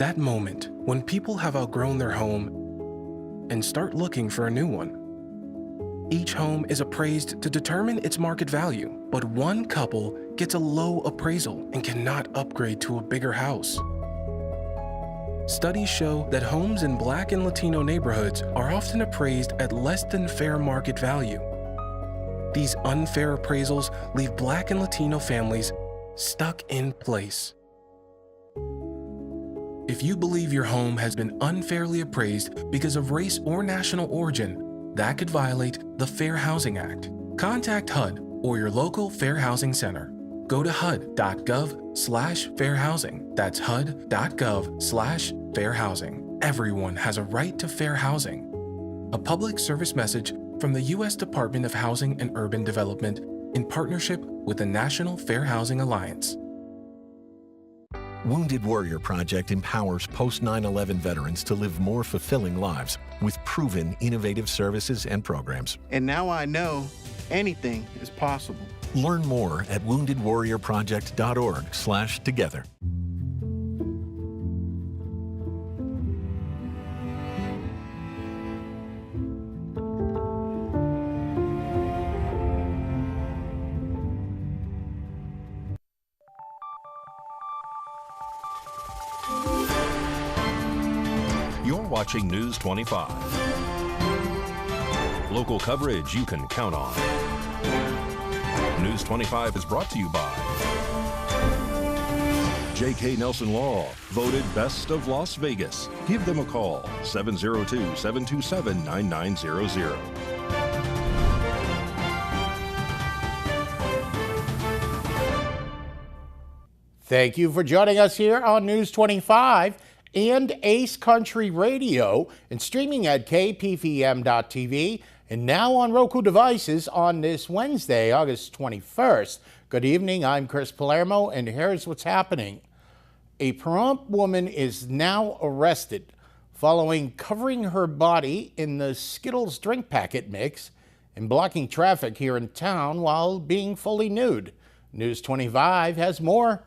That moment when people have outgrown their home and start looking for a new one. Each home is appraised to determine its market value, but one couple gets a low appraisal and cannot upgrade to a bigger house. Studies show that homes in Black and Latino neighborhoods are often appraised at less than fair market value. These unfair appraisals leave Black and Latino families stuck in place. If you believe your home has been unfairly appraised because of race or national origin, that could violate the Fair Housing Act. Contact HUD or your local Fair Housing Center. Go to hud.gov/fairhousing. That's hud.gov/fairhousing. Everyone has a right to fair housing. A public service message from the U.S. Department of Housing and Urban Development in partnership with the National Fair Housing Alliance. Wounded Warrior Project empowers post-9/11 veterans to live more fulfilling lives with proven innovative services and programs. And now I know anything is possible. Learn more at woundedwarriorproject.org/together. You're watching News 25. Local coverage you can count on. News 25 is brought to you by J.K. Nelson Law, voted Best of Las Vegas. Give them a call, 702-727-9900. Thank you for joining us here on News 25 and Ace Country Radio and streaming at KPVM.TV and now on Roku devices on this Wednesday, August 21st. Good evening, I'm Chris Palermo, and here's what's happening. A Pahrump woman is now arrested following covering her body in the Skittles drink packet mix and blocking traffic here in town while being fully nude. News 25 has more.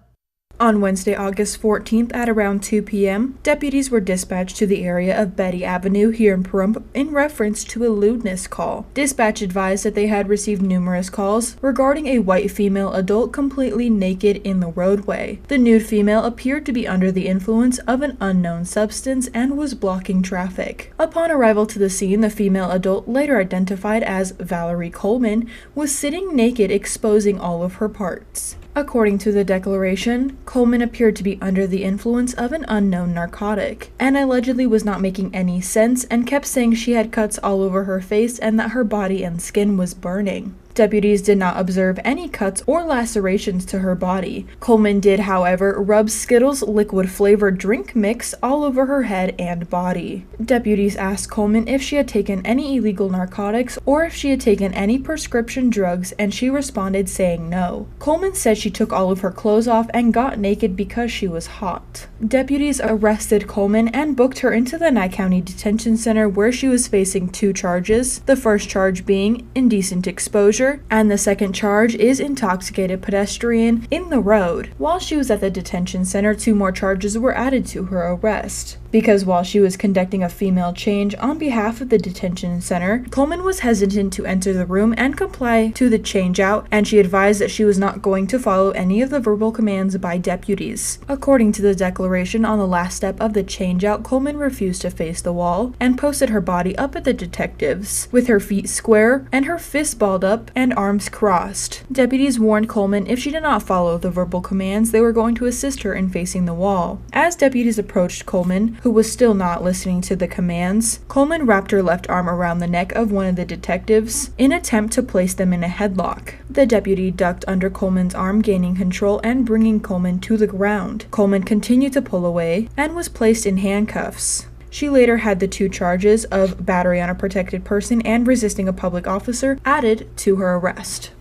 On Wednesday, August 14th at around 2 p.m., deputies were dispatched to the area of Betty Avenue here in Pahrump in reference to a lewdness call. Dispatch advised that they had received numerous calls regarding a white female adult completely naked in the roadway. The nude female appeared to be under the influence of an unknown substance and was blocking traffic. Upon arrival to the scene, the female adult, later identified as Valerie Coleman, was sitting naked, exposing all of her parts. According to the declaration, Coleman appeared to be under the influence of an unknown narcotic and allegedly was not making any sense and kept saying she had cuts all over her face and that her body and skin was burning. Deputies did not observe any cuts or lacerations to her body. Coleman did, however, rub Skittles liquid-flavored drink mix all over her head and body. Deputies asked Coleman if she had taken any illegal narcotics or if she had taken any prescription drugs, and she responded saying no. Coleman said she took all of her clothes off and got naked because she was hot. Deputies arrested Coleman and booked her into the Nye County Detention Center, where she was facing 2 charges, the first charge being indecent exposure, and the second charge is intoxicated pedestrian in the road. While she was at the detention center, 2 more charges were added to her arrest. Because while she was conducting a female change on behalf of the detention center, Coleman was hesitant to enter the room and comply to the change out, and she advised that she was not going to follow any of the verbal commands by deputies. According to the declaration, on the last step of the change out, Coleman refused to face the wall and posted her body up at the detectives, with her feet square and her fists balled up and arms crossed. Deputies warned Coleman if she did not follow the verbal commands, they were going to assist her in facing the wall. As deputies approached Coleman, who was still not listening to the commands, Coleman wrapped her left arm around the neck of one of the detectives in an attempt to place them in a headlock. The deputy ducked under Coleman's arm, gaining control and bringing Coleman to the ground. Coleman continued to pull away and was placed in handcuffs. She later had the 2 charges of battery on a protected person and resisting a public officer added to her arrest.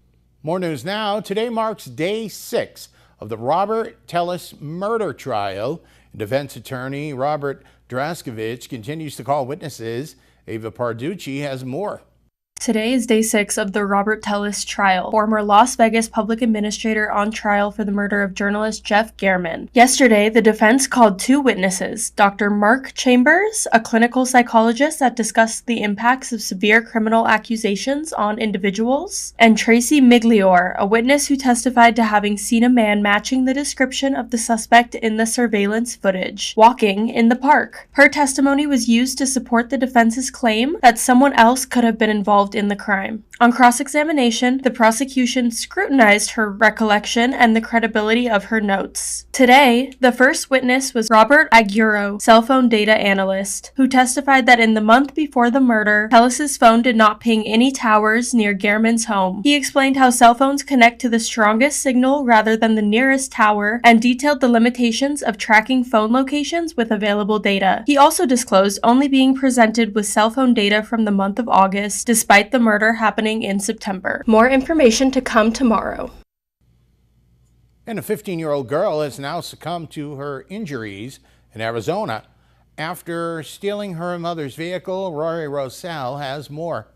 More news now. Today marks day 6 of the Robert Tellis murder trial. Defense attorney Robert Draskovich continues to call witnesses. Ava Parducci has more. Today is day 6 of the Robert Tellis trial, former Las Vegas public administrator on trial for the murder of journalist Jeff Gehrman. Yesterday, the defense called 2 witnesses, Dr. Mark Chambers, a clinical psychologist that discussed the impacts of severe criminal accusations on individuals, and Tracy Migliore, a witness who testified to having seen a man matching the description of the suspect in the surveillance footage, walking in the park. Her testimony was used to support the defense's claim that someone else could have been involved in the crime. On cross-examination, the prosecution scrutinized her recollection and the credibility of her notes. Today, the first witness was Robert Aguero, cell phone data analyst, who testified that in the month before the murder, Tellis's phone did not ping any towers near Gehrman's home. He explained how cell phones connect to the strongest signal rather than the nearest tower, and detailed the limitations of tracking phone locations with available data. He also disclosed only being presented with cell phone data from the month of August, despite the murder happening in September. More information to come tomorrow. And a 15-year-old girl has now succumbed to her injuries in Arizona after stealing her mother's vehicle. Rory Rosell has more.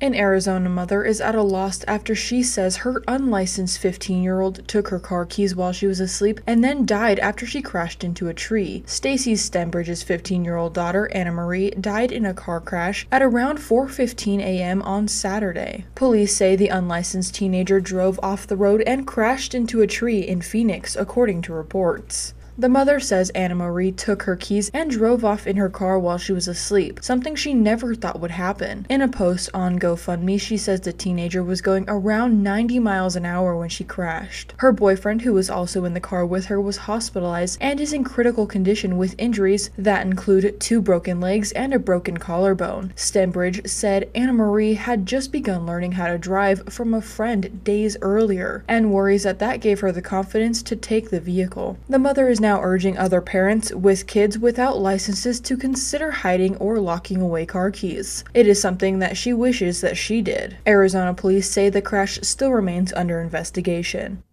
An Arizona mother is at a loss after she says her unlicensed 15-year-old took her car keys while she was asleep and then died after she crashed into a tree. Stacy Stenbridge's 15-year-old daughter, Anna Marie, died in a car crash at around 4:15 a.m. on Saturday. Police say the unlicensed teenager drove off the road and crashed into a tree in Phoenix, according to reports. The mother says Anna Marie took her keys and drove off in her car while she was asleep, something she never thought would happen. In a post on GoFundMe, she says the teenager was going around 90 miles an hour when she crashed. Her boyfriend, who was also in the car with her, was hospitalized and is in critical condition with injuries that include 2 broken legs and a broken collarbone. Stenbridge said Anna Marie had just begun learning how to drive from a friend days earlier and worries that that gave her the confidence to take the vehicle. The mother is now urging other parents with kids without licenses to consider hiding or locking away car keys. It is something that she wishes that she did. Arizona police say the crash still remains under investigation.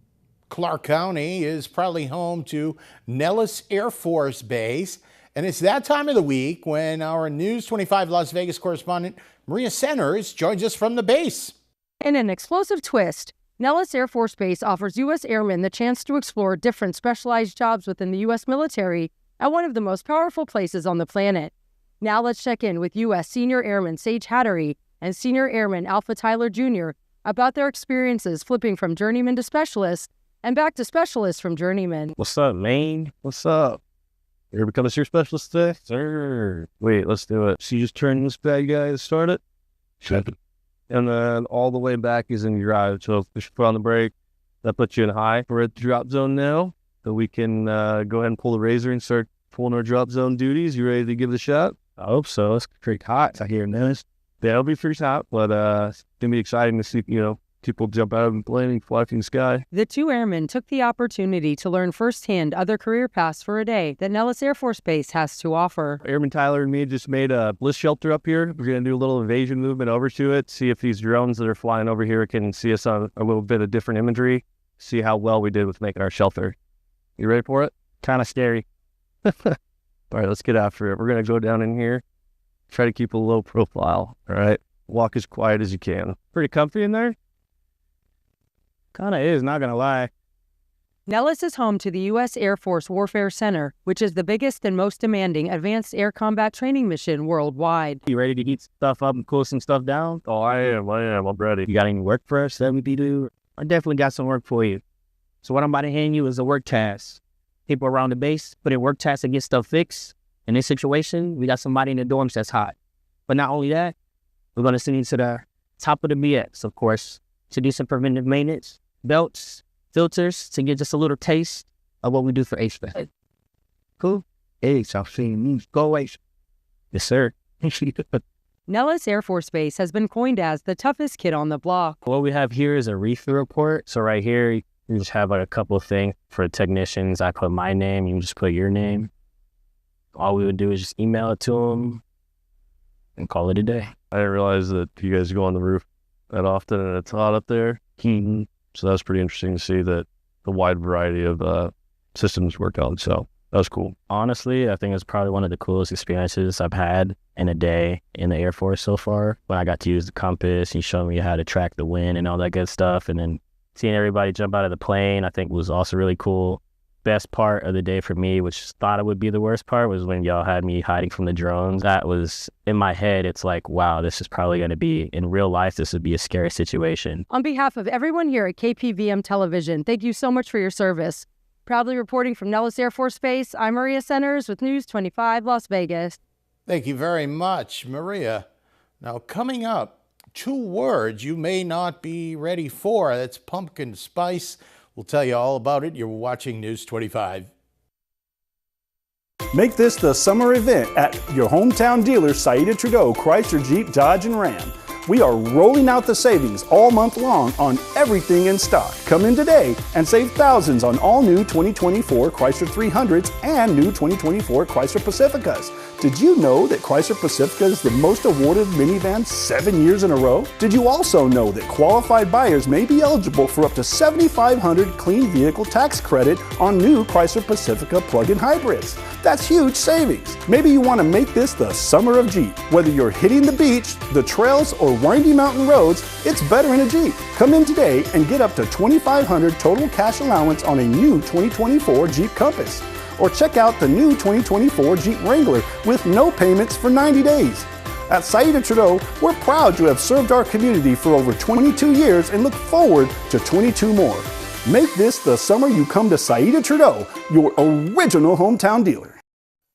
Clark County is proudly home to Nellis Air Force Base, and it's that time of the week when our News 25 Las Vegas correspondent Maria Centers joins us from the base. In an explosive twist, Nellis Air Force Base offers U.S. airmen the chance to explore different specialized jobs within the U.S. military at one of the most powerful places on the planet. Now let's check in with U.S. Senior Airman Sage Hattery and Senior Airman Alpha Tyler Jr. about their experiences flipping from journeyman to specialist and back to specialist from journeyman. What's up, man? What's up? You ever become a sear specialist today? Sir. Wait, let's do it. So you just turn this bad guy to start it? Shut it. And then all the way back is in drive. So push your foot on the brake. That puts you in high. We're at the drop zone now. So we can go ahead and pull the razor and start pulling our drop zone duties. You ready to give it a shot? I hope so. It's pretty hot out here in this. Yeah, it'll be pretty hot, but it's going to be exciting to see, people jump out of the plane and fly through the sky. The 2 airmen took the opportunity to learn firsthand other career paths for a day that Nellis Air Force Base has to offer. Airman Tyler and me just made a bliss shelter up here. We're going to do a little invasion movement over to it, see if these drones that are flying over here can see us on a little bit of different imagery, see how well we did with making our shelter. You ready for it? Kind of scary. All right, let's get after it. We're going to go down in here, try to keep a low profile, all right? Walk as quiet as you can. Pretty comfy in there? Kind of is, not going to lie. Nellis is home to the U.S. Air Force Warfare Center, which is the biggest and most demanding advanced air combat training mission worldwide. You ready to heat stuff up and cool some stuff down? Oh, I am. I'm ready. You got any work for us that we do? I definitely got some work for you. So what I'm about to hand you is a work task. People around the base put in work tasks to get stuff fixed. In this situation, we got somebody in the dorms that's hot. But not only that, we're going to send you to the top of the BX, of course, to do some preventive maintenance, belts, filters, to get just a little taste of what we do for HVAC. Cool? Hey, I've seen go away. Yes, sir. Nellis Air Force Base has been coined as the toughest kid on the block. What we have here is a refill report. So right here, you just have like a couple of things for technicians. I put my name, you just put your name. All we would do is just email it to them and call it a day. I didn't realize that you guys go on the roof that often and it's hot up there. So that was pretty interesting to see that the wide variety of systems work on. So That was cool. Honestly, I think it's probably one of the coolest experiences I've had in a day in the Air Force so far. When I got to use the compass, he showed me how to track the wind and all that good stuff. And then seeing everybody jump out of the plane, I think was also really cool. Best part of the day for me, which thought it would be the worst part, was when y'all had me hiding from the drones. That was, in my head, it's like, wow, this is probably going to be, in real life, this would be a scary situation. On behalf of everyone here at KPVM Television, thank you so much for your service. Proudly reporting from Nellis Air Force Base, I'm Maria Centers with News 25 Las Vegas. Thank you very much, Maria. Now, coming up, 2 words you may not be ready for. That's pumpkin spice. We'll tell you all about it. You're watching News 25. Make this the summer event at your hometown dealer, Saida Trudeau, Chrysler, Jeep, Dodge, and Ram. We are rolling out the savings all month long on everything in stock. Come in today and save thousands on all new 2024 Chrysler 300s and new 2024 Chrysler Pacificas. Did you know that Chrysler Pacifica is the most awarded minivan 7 years in a row? Did you also know that qualified buyers may be eligible for up to $7,500 clean vehicle tax credit on new Chrysler Pacifica plug-in hybrids? That's huge savings. Maybe you want to make this the summer of Jeep. Whether you're hitting the beach, the trails, or windy mountain roads, it's better in a Jeep. Come in today and get up to $2,500 total cash allowance on a new 2024 Jeep Compass. Or check out the new 2024 Jeep Wrangler with no payments for 90 days. At Saida Trudeau, we're proud to have served our community for over 22 years and look forward to 22 more. Make this the summer you come to Saida Trudeau, your original hometown dealer.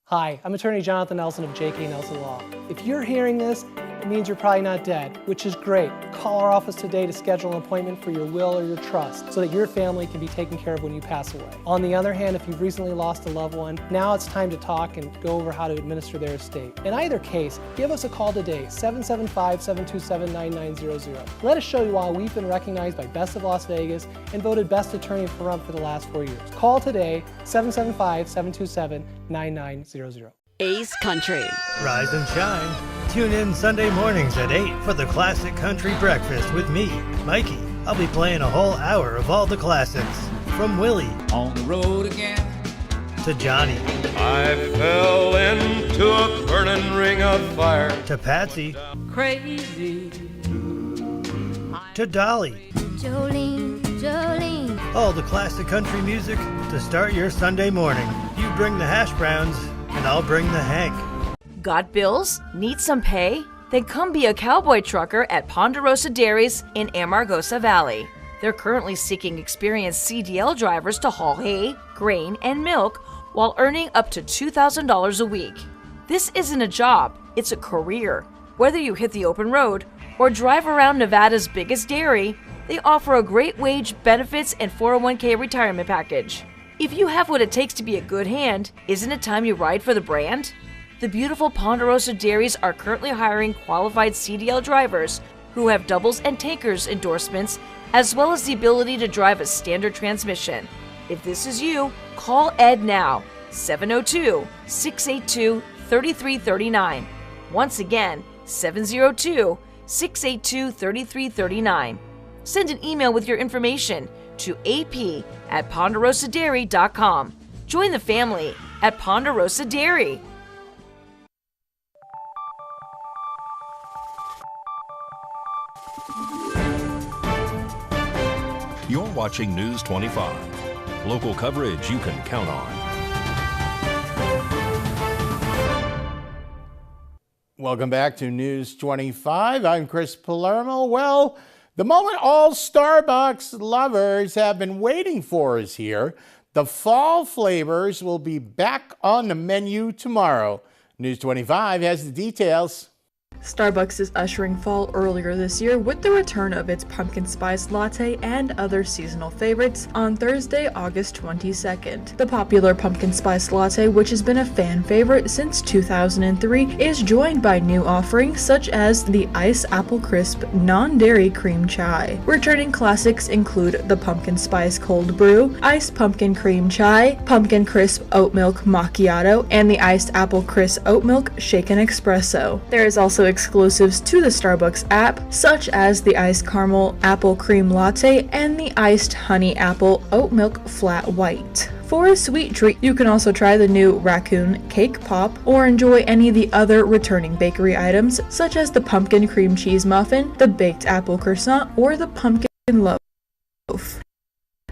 Hi, I'm Attorney Jonathan Nelson of J.K. Nelson Law. If you're hearing this, it means you're probably not dead, which is great. Call our office today to schedule an appointment for your will or your trust so that your family can be taken care of when you pass away. On the other hand, if you've recently lost a loved one, now it's time to talk and go over how to administer their estate. In either case, give us a call today, 775-727-9900. Let us show you why we've been recognized by Best of Las Vegas and voted Best Attorney in Pahrump for the last 4 years. Call today, 775-727-9900. Ace Country. Rise and shine. Tune in Sunday mornings at 8 for the Classic Country Breakfast with me, Mikey. I'll be playing a whole hour of all the classics. From Willie. On the road again. To Johnny. I fell into a burning ring of fire. To Patsy. Crazy. To Dolly. Jolene, Jolene. All the classic country music to start your Sunday morning. You bring the hash browns, and I'll bring the Hank. Got bills? Need some pay? Then come be a cowboy trucker at Ponderosa Dairies in Amargosa Valley. They're currently seeking experienced CDL drivers to haul hay, grain, and milk while earning up to $2,000 a week. This isn't a job, it's a career. Whether you hit the open road or drive around Nevada's biggest dairy, they offer a great wage, benefits, and 401k retirement package. If you have what it takes to be a good hand, isn't it time you ride for the brand? The beautiful Ponderosa Dairies are currently hiring qualified CDL drivers who have doubles and tankers endorsements, as well as the ability to drive a standard transmission. If this is you, call Ed now, 702-682-3339. Once again, 702-682-3339. Send an email with your information to ap@ponderosadairy.com. Join the family at Ponderosa Dairy. You're watching News 25. Local coverage you can count on. Welcome back to News 25. I'm Chris Palermo. Well, the moment all Starbucks lovers have been waiting for is here. The fall flavors will be back on the menu tomorrow. News 25 has the details. Starbucks is ushering fall earlier this year with the return of its pumpkin spice latte and other seasonal favorites on Thursday, August 22nd. The popular pumpkin spice latte, which has been a fan favorite since 2003, is joined by new offerings such as the Iced Apple Crisp non-dairy cream chai. Returning classics include the pumpkin spice cold brew, iced pumpkin cream chai, pumpkin crisp oat milk macchiato, and the iced apple crisp oat milk shaken espresso. There is also exclusives to the Starbucks app, such as the iced caramel apple cream latte and the iced honey apple oat milk flat white. For a sweet treat, you can also try the new raccoon cake pop or enjoy any of the other returning bakery items such as the pumpkin cream cheese muffin, the baked apple croissant, or the pumpkin loaf.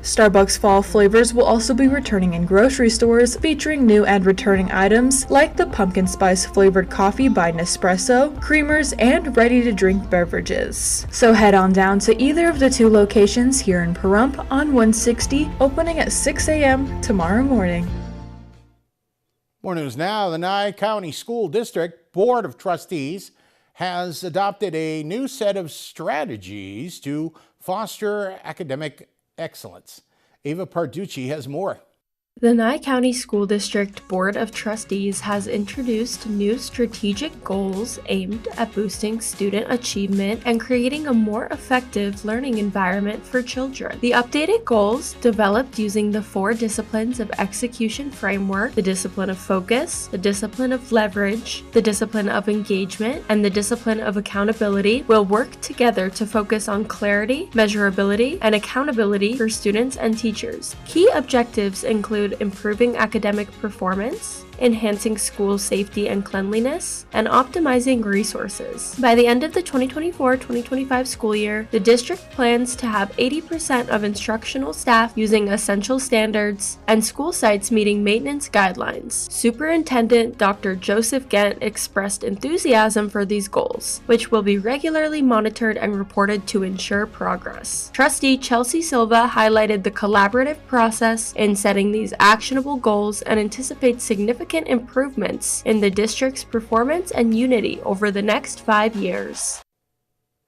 Starbucks fall flavors will also be returning in grocery stores, featuring new and returning items like the pumpkin spice flavored coffee by Nespresso, creamers, and ready-to-drink beverages. So head on down to either of the two locations here in Pahrump on 160, opening at 6 a.m. tomorrow morning. More news now. The Nye County School District Board of Trustees has adopted a new set of strategies to foster academic excellence. Ava Parducci has more. The Nye County School District Board of Trustees has introduced new strategic goals aimed at boosting student achievement and creating a more effective learning environment for children. The updated goals, developed using the 4 disciplines of execution framework, the discipline of focus, the discipline of leverage, the discipline of engagement, and the discipline of accountability, will work together to focus on clarity, measurability, and accountability for students and teachers. Key objectives include improving academic performance, enhancing school safety and cleanliness, and optimizing resources. By the end of the 2024-2025 school year, the district plans to have 80% of instructional staff using essential standards and school sites meeting maintenance guidelines. Superintendent Dr. Joseph Gent expressed enthusiasm for these goals, which will be regularly monitored and reported to ensure progress. Trustee Chelsea Silva highlighted the collaborative process in setting these actionable goals and anticipates significant improvements in the district's performance and unity over the next 5 years.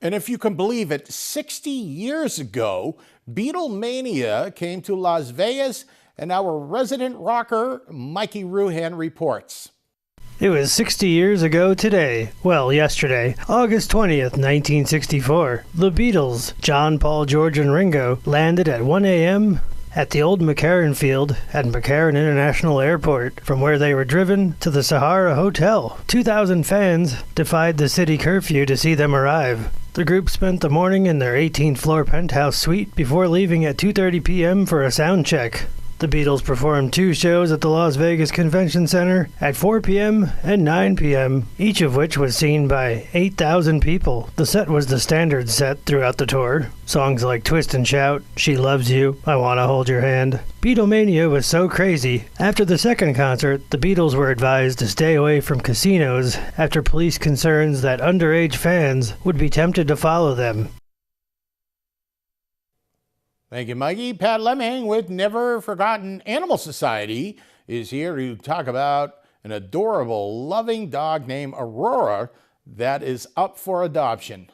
And if you can believe it, 60 years ago, Beatlemania came to Las Vegas, and our resident rocker, Mikey Ruhan, reports. It was 60 years ago today. Well, yesterday, August 20th, 1964. The Beatles, John, Paul, George, and Ringo, landed at 1 a.m. at the old McCarran Field at McCarran International Airport, from where they were driven to the Sahara Hotel. 2,000 fans defied the city curfew to see them arrive. The group spent the morning in their 18th floor penthouse suite before leaving at 2:30 p.m. for a sound check. The Beatles performed 2 shows at the Las Vegas Convention Center at 4 p.m. and 9 p.m., each of which was seen by 8,000 people. The set was the standard set throughout the tour. Songs like Twist and Shout, She Loves You, I Wanna Hold Your Hand. Beatlemania was so crazy. After the second concert, the Beatles were advised to stay away from casinos after police concerns that underage fans would be tempted to follow them. Thank you, Mikey. Pat Lemming with Never Forgotten Animal Society is here to talk about an adorable, loving dog named Aurora that is up for adoption.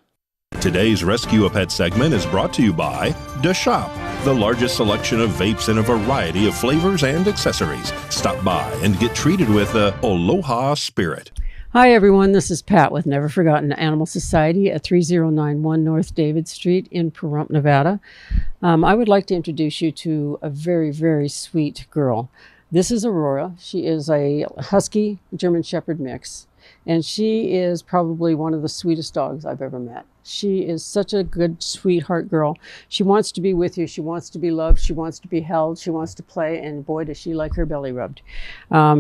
Today's Rescue a Pet segment is brought to you by The Shop, the largest selection of vapes in a variety of flavors and accessories. Stop by and get treated with the Aloha spirit. Hi, everyone. This is Pat with Never Forgotten Animal Society at 3091 North David Street in Pahrump, Nevada. I would like to introduce you to a very, very sweet girl. This is Aurora. She is a Husky German Shepherd mix, and she is probably one of the sweetest dogs I've ever met. She is such a good, sweetheart girl. She wants to be with you. She wants to be loved. She wants to be held. She wants to play, and boy, does she like her belly rubbed.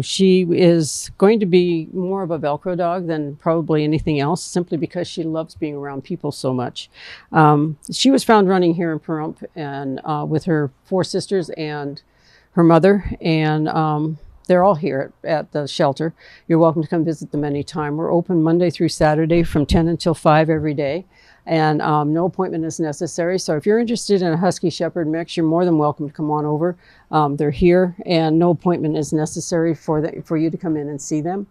She is going to be more of a Velcro dog than probably anything else, simply because she loves being around people so much. She was found running here in Pahrump and with her 4 sisters and her mother, and they're all here at the shelter. You're welcome to come visit them anytime. We're open Monday through Saturday from 10 until 5 every day. And no appointment is necessary. So if you're interested in a Husky Shepherd mix, you're more than welcome to come on over. They're here, and no appointment is necessary for you to come in and see them.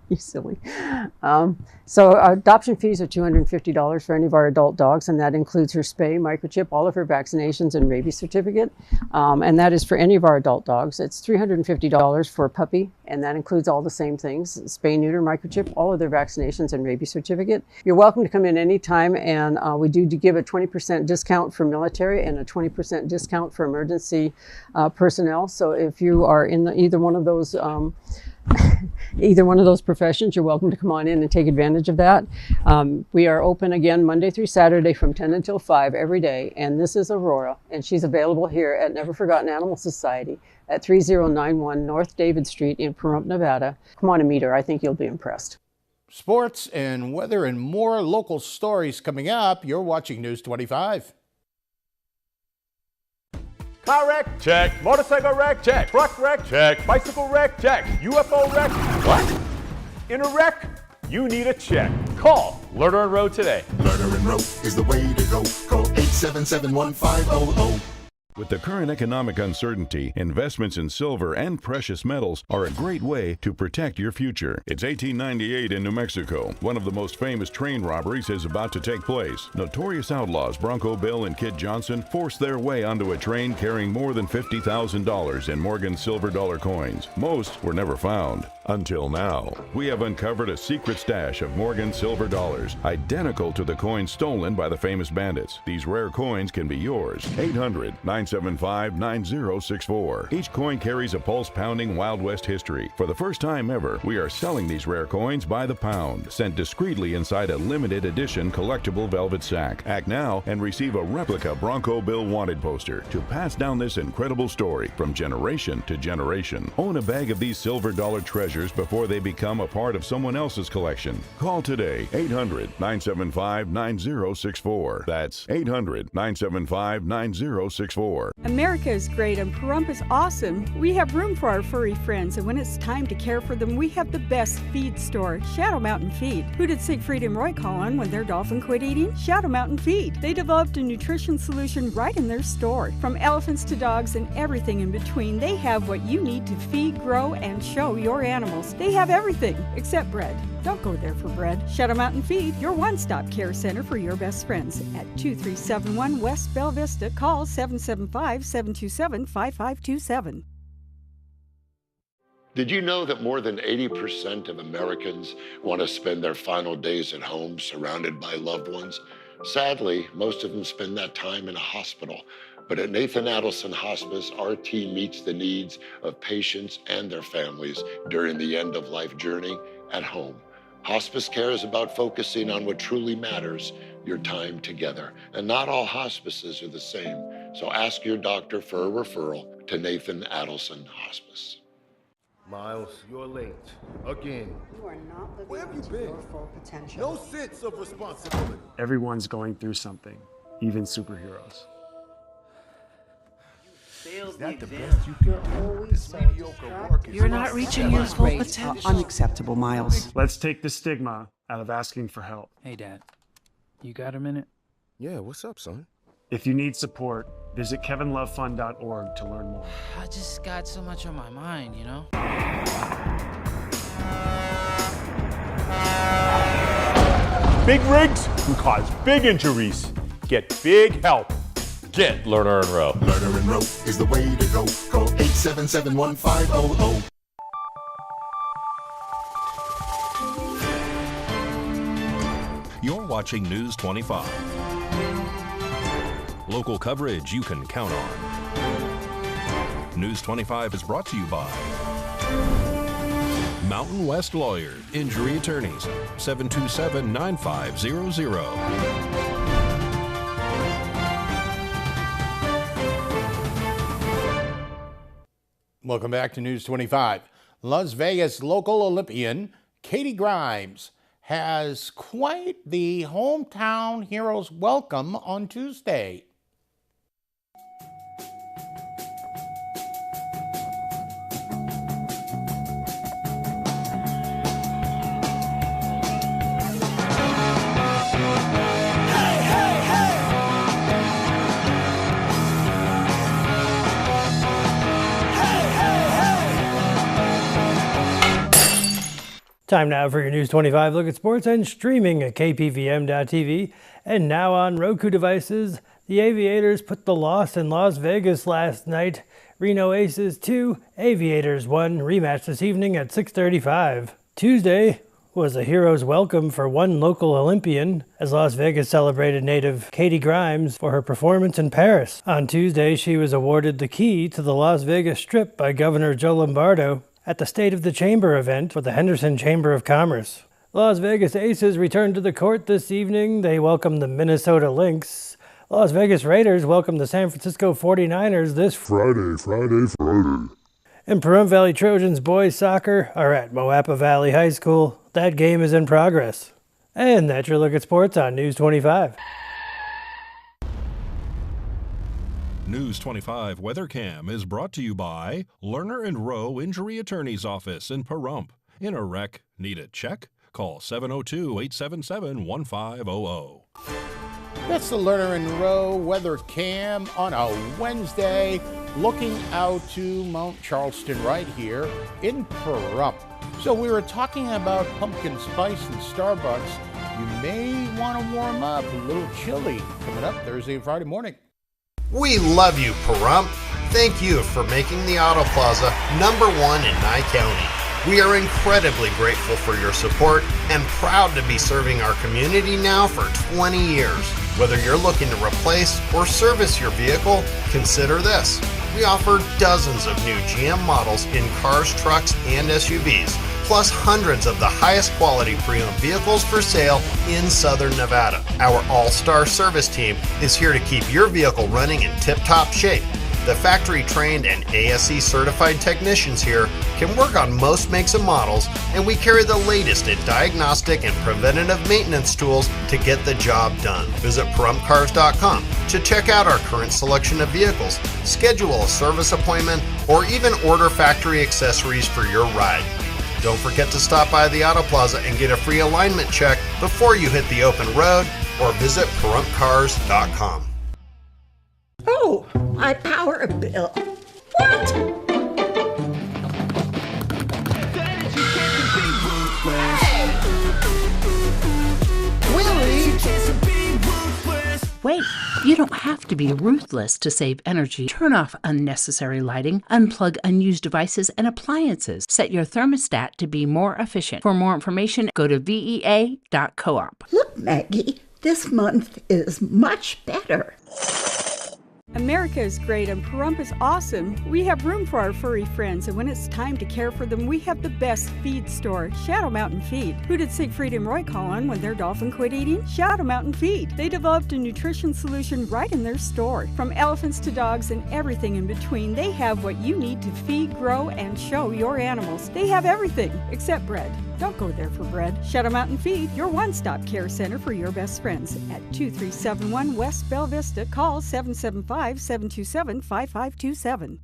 You silly. So adoption fees are $250 for any of our adult dogs, and that includes her spay, microchip, all of her vaccinations, and rabies certificate. And that is for any of our adult dogs. It's $350 for a puppy, and that includes all the same things: spay, neuter, microchip, all of their vaccinations, and rabies certificate. You're welcome to come in anytime, and we do give a 20% discount for military and a 20% discount for emergency personnel. So if you are in either one of those either one of those professions, you're welcome to come on in and take advantage of that. We are open again Monday through Saturday from 10 until 5 every day. And this is Aurora, and she's available here at Never Forgotten Animal Society at 3091 North David Street in Pahrump, Nevada. Come on and meet her. I think you'll be impressed. Sports and weather and more local stories coming up. You're watching News 25. Car wreck? Check. Motorcycle wreck? Check. Truck wreck? Check. Bicycle wreck? Check. UFO wreck? What? In a wreck? You need a check. Call Lerner and Rowe today. Lerner and Rowe is the way to go. Call 877-1500. With the current economic uncertainty, investments in silver and precious metals are a great way to protect your future. It's 1898 in New Mexico. One of the most famous train robberies is about to take place. Notorious outlaws Bronco Bill and Kid Johnson forced their way onto a train carrying more than $50,000 in Morgan silver dollar coins. Most were never found. Until now, we have uncovered a secret stash of Morgan silver dollars, identical to the coins stolen by the famous bandits. These rare coins can be yours. 800-975-9064. Each coin carries a pulse-pounding Wild West history. For the first time ever, we are selling these rare coins by the pound, sent discreetly inside a limited edition collectible velvet sack. Act now and receive a replica Bronco Bill wanted poster to pass down this incredible story from generation to generation. Own a bag of these silver dollar treasures before they become a part of someone else's collection. Call today, 800-975-9064. That's 800-975-9064. America is great and Pahrump is awesome. We have room for our furry friends, and when it's time to care for them, we have the best feed store, Shadow Mountain Feed. Who did Siegfried and Roy call on when their dolphin quit eating? Shadow Mountain Feed. They developed a nutrition solution right in their store. From elephants to dogs and everything in between, they have what you need to feed, grow, and show your animals. They have everything except bread. Don't go there for bread. Shadow Mountain Feed, your one-stop care center for your best friends at 2371 West Bell Vista. Call 775-727-5527. Did you know that more than 80% of Americans want to spend their final days at home surrounded by loved ones? Sadly, most of them spend that time in a hospital. But at Nathan Adelson Hospice, our team meets the needs of patients and their families during the end-of-life journey at home. Hospice care is about focusing on what truly matters, your time together. And not all hospices are the same, so ask your doctor for a referral to Nathan Adelson Hospice. Miles, you're late. Again. You are not living Where have you to been? your full potential. No sense of responsibility. Everyone's going through something, even superheroes. Is that the best you can do? This mediocre work is You're not reaching your full rates are potential. Unacceptable, Miles. Let's take the stigma out of asking for help. Hey, Dad. You got a minute? Yeah, what's up, son? If you need support, visit kevinlovefund.org to learn more. I just got so much on my mind, you know? Big rigs can cause big injuries. Get big help. Get Lerner and Rowe. Lerner and Rowe is the way to go. Call 877-1500. You're watching News 25. Local coverage you can count on. News 25 is brought to you by Mountain West Lawyer, Injury Attorneys, 727-9500. Welcome back to News 25. Las Vegas local Olympian Katie Grimes has quite the hometown heroes welcome on Tuesday. Time now for your News 25 look at sports and streaming at KPVM.TV. And now on Roku devices, the Aviators put the loss in Las Vegas last night. Reno Aces 2, Aviators 1, rematch this evening at 6:35. Tuesday was a hero's welcome for one local Olympian as Las Vegas celebrated native Katie Grimes for her performance in Paris. On Tuesday, she was awarded the key to the Las Vegas Strip by Governor Joe Lombardo. at the State of the Chamber event for the Henderson Chamber of Commerce. Las Vegas Aces returned to the court this evening. They welcomed the Minnesota Lynx. Las Vegas Raiders welcomed the San Francisco 49ers this Friday. And Pahrump Valley Trojans boys soccer are at Moapa Valley High School. That game is in progress. And that's your look at sports on News 25. News 25 Weather Cam is brought to you by Lerner and Rowe Injury Attorney's Office in Pahrump. In a wreck, need a check? Call 702-877-1500. That's the Lerner and Rowe Weather Cam on a Wednesday, looking out to Mount Charleston right here in Pahrump. So we were talking about pumpkin spice and Starbucks. You may want to warm up, a little chilly coming up Thursday and Friday morning. We love you, Pahrump. Thank you for making the Auto Plaza #1 in Nye County. We are incredibly grateful for your support and proud to be serving our community now for 20 years. Whether you're looking to replace or service your vehicle, consider this. We offer dozens of new GM models in cars, trucks, and SUVs, plus hundreds of the highest quality pre-owned vehicles for sale in Southern Nevada. Our all-star service team is here to keep your vehicle running in tip-top shape. The factory-trained and ASE certified technicians here can work on most makes and models, and we carry the latest in diagnostic and preventative maintenance tools to get the job done. Visit PahrumpCars.com to check out our current selection of vehicles, schedule a service appointment, or even order factory accessories for your ride. Don't forget to stop by the Auto Plaza and get a free alignment check before you hit the open road, or visit PahrumpCars.com. Oh, my power bill. What? Willie? Wait, you don't have to be ruthless to save energy. Turn off unnecessary lighting, unplug unused devices and appliances. Set your thermostat to be more efficient. For more information, go to vea.coop. Look, Maggie, this month is much better. America is great and Pahrump is awesome. We have room for our furry friends, and when it's time to care for them, we have the best feed store, Shadow Mountain Feed. Who did Siegfried and Roy call on when their dolphin quit eating? Shadow Mountain Feed. They developed a nutrition solution right in their store. From elephants to dogs and everything in between, they have what you need to feed, grow, and show your animals. They have everything except bread. Don't go there for bread. Shadow Mountain Feed, your one-stop care center for your best friends. At 2371 West Bell Vista, call 775-727-5527.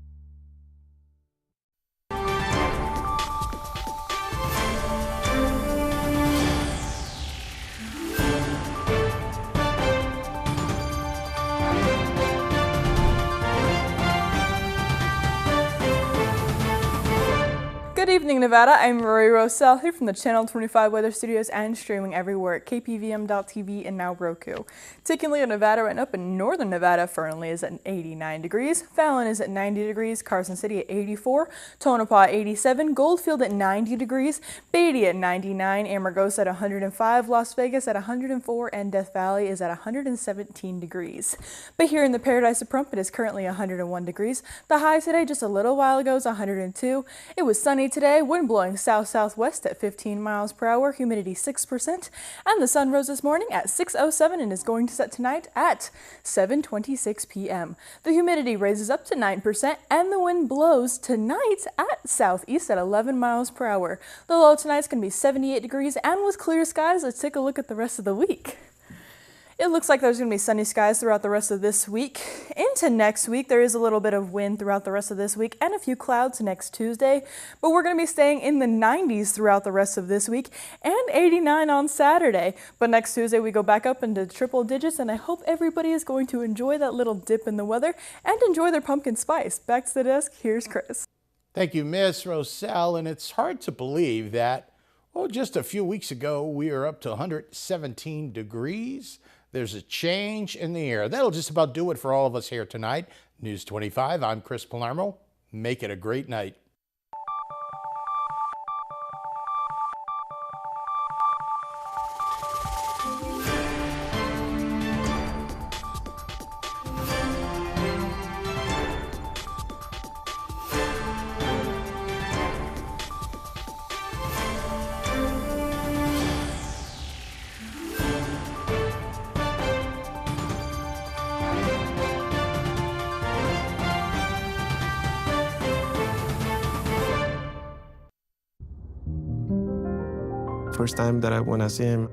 Good evening, Nevada. I'm Rory Rosell here from the Channel 25 Weather Studios and streaming everywhere at KPVM.TV and now Roku. Tinley, Nevada, right up in northern Nevada, Fernley is at 89 degrees, Fallon is at 90 degrees, Carson City at 84, Tonopah 87, Goldfield at 90 degrees, Beatty at 99, Amargosa at 105, Las Vegas at 104, and Death Valley is at 117 degrees. But here in the Paradise of Pahrump, it is currently 101 degrees. The high today just a little while ago is 102. It was sunny today, wind blowing south-southwest at 15 miles per hour, humidity 6%, and the sun rose this morning at 6:07 and is going to set tonight at 7:26 p.m. The humidity raises up to 9% and the wind blows tonight at southeast at 11 miles per hour. The low tonight's going to be 78 degrees and with clear skies. Let's take a look at the rest of the week. It looks like there's going to be sunny skies throughout the rest of this week. Into next week, there is a little bit of wind throughout the rest of this week and a few clouds next Tuesday, but we're going to be staying in the 90s throughout the rest of this week and 89 on Saturday. But next Tuesday, we go back up into triple digits, and I hope everybody is going to enjoy that little dip in the weather and enjoy their pumpkin spice. Back to the desk, here's Chris. Thank you, Miss Rosell. And it's hard to believe that, well, just a few weeks ago, we were up to 117 degrees. There's a change in the air. That'll just about do it for all of us here tonight. News 25, I'm Chris Palermo. Make it a great night. first time that I went to see him,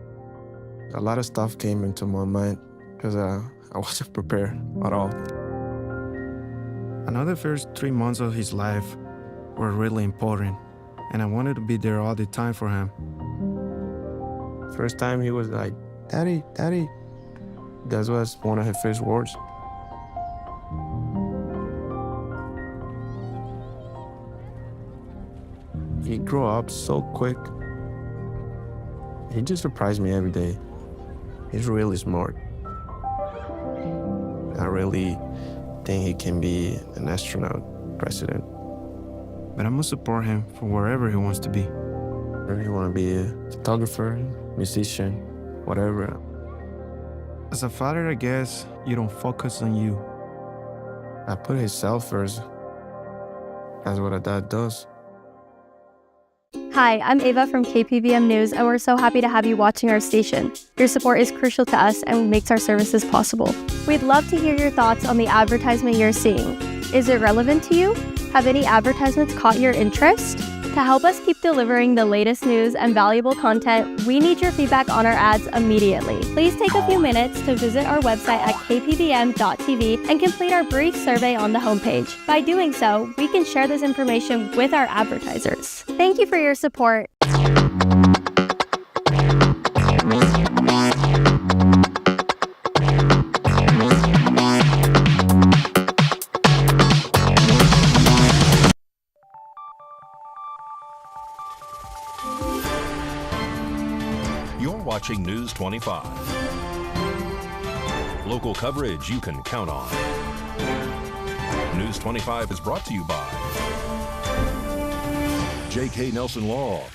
a lot of stuff came into my mind because I wasn't prepared at all. I know the first 3 months of his life were really important, and I wanted to be there all the time for him. First time he was like, "Daddy, Daddy." That was one of his first words. He grew up so quick. He just surprised me every day. He's really smart. I really think he can be an astronaut, president. But I must support him for wherever he wants to be. If you want to be a photographer, musician, whatever. As a father, I guess you don't focus on you. I put himself first. That's what a dad does. Hi, I'm Ava from KPVM News, and we're so happy to have you watching our station. Your support is crucial to us and makes our services possible. We'd love to hear your thoughts on the advertisement you're seeing. Is it relevant to you? Have any advertisements caught your interest? To help us keep delivering the latest news and valuable content, we need your feedback on our ads immediately. Please take a few minutes to visit our website at kpvm.tv and complete our brief survey on the homepage. By doing so, we can share this information with our advertisers. Thank you for your support. You're watching News 25. Local coverage you can count on. News 25 is brought to you by J.K. Nelson Law.